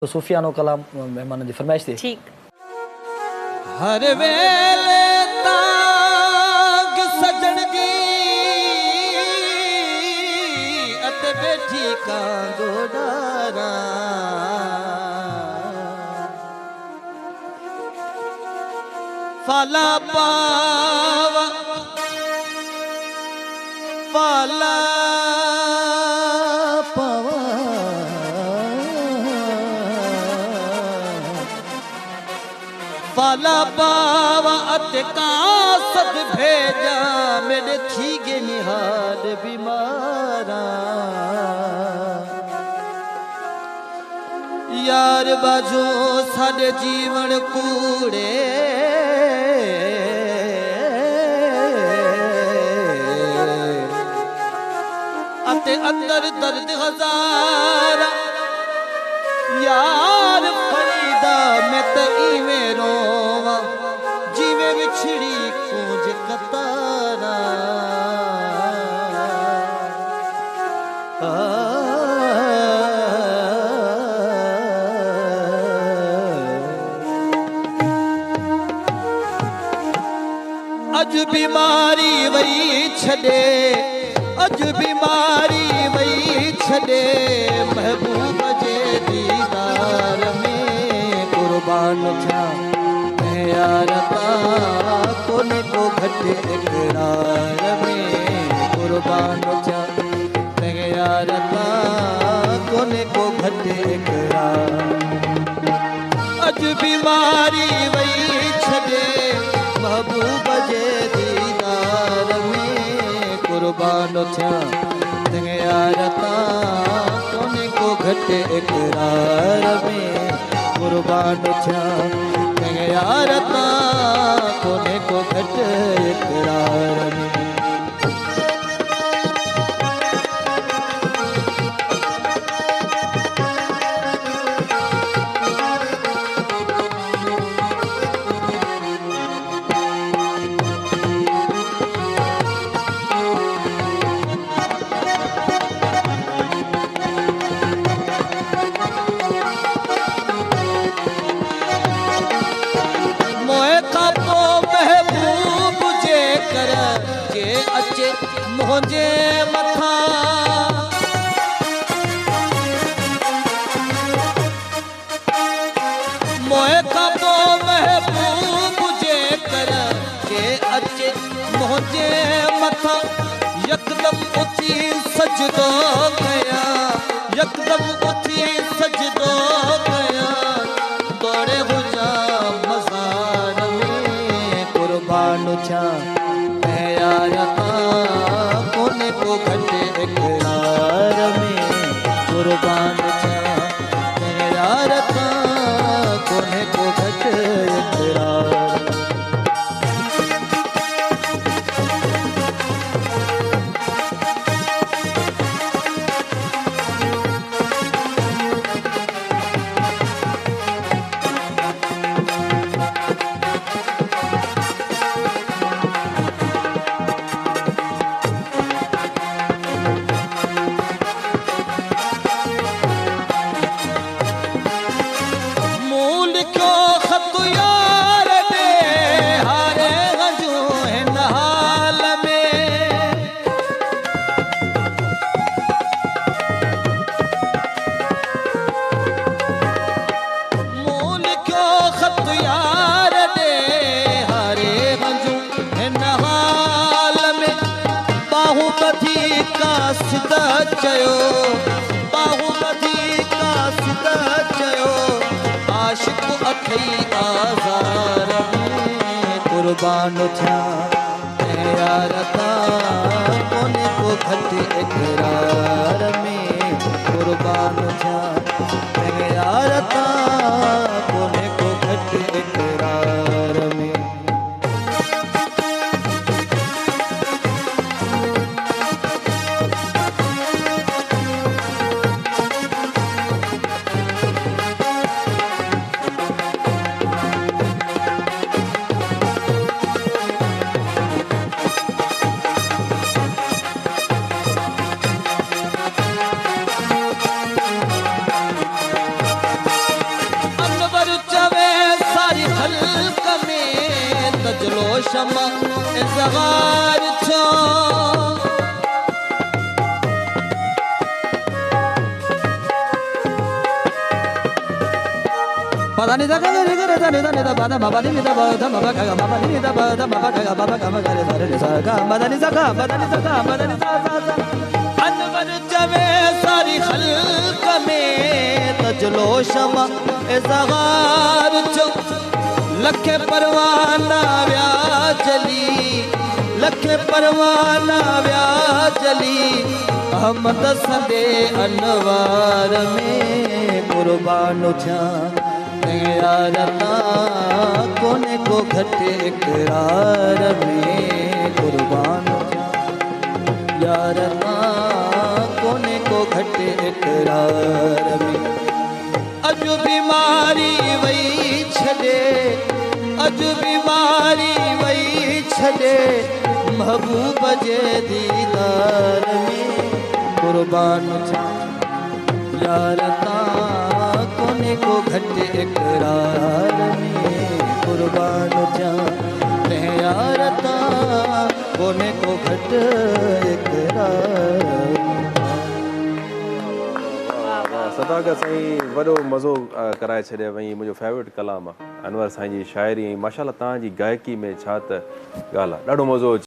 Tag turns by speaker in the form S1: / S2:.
S1: तो सूफियानो कलाम मेहमान जी फरमाइश थी।
S2: ठीक।
S3: हर वेले तांग सजन दी अत बैठी का गोडारा फाला पावा फाला पावा फाला पावा अते कासद भेजा मेरे थीगे निहाल बीमारा यार बाजो साडे जीवन कूड़े अते अंदर दर्द हजारा यार फरीदा मैं तो इवें रोवा जिवें विछड़ी कूंज कतारा अज बीमारी वही छड़े अज बीमारी वही छड़े महबूब जे दीदार में कुर्बान था मैं यार कोने को घटे इकरार में कुर्बान था मैं यार कोने को घटे इकरार अज बीमारी वही छड़े महबूब जे दीदार में कुर्बान था यार कोने को घटे इकरार में कुर्बान था यार कोने को घटे इकरार में मुझे मथा मोए कबो महबूब जे कर के अचे मुझे मथा यकदम उठी सजदो गया यकदम उठी सजदो गया दौड़े हुजा मज़ार में कुर्बान था यार कोने को घटे इकरार में कुर्बान था यार कोने को घटे इकरार चयो बाहुबली का सिदा चयो आशिक अथई आज़ार में कुर्बान था यार कोने को घटे इकरार में कुर्बान था यार कोने को घटे इकरार में शमा इज़हार छो पता नहीं था करे करे जाने जाने दा बादा बाबा नहीं दा बादा बाबा का बाबा नहीं दा बादा बाबा का बाबा का मगर रे सा का बादा नहीं सा का बादा नहीं सा का बादा नहीं सा अनवर जवे सारी खल्क में तजलो शमा इज़हार छो लखे परवाना व्या जली लखे परवाना व्या जली अहमद संदे अनवार में कुर्बान थिया यारता कोने को घटे इकरार में कुर्बान यारता कोने को घटे इकरार में अज बीमारी वही छड़े अज बीमारी वही छड़े महबूब जे दीदार में कुर्बान यारता कोने को घटे इकरार में कुर्बान जा मैं यारता कोने को घटे इकरार
S2: सदागत साईं वॾो मज़ो कराए छॾियो वई मुंहिंजो फेवरेट कलाम आहे अनवर साईं जी शाइरी ऐं माशाल्लाह तव्हांजी गायकी में छा त ॻाल्हि आहे ॾाढो मज़ो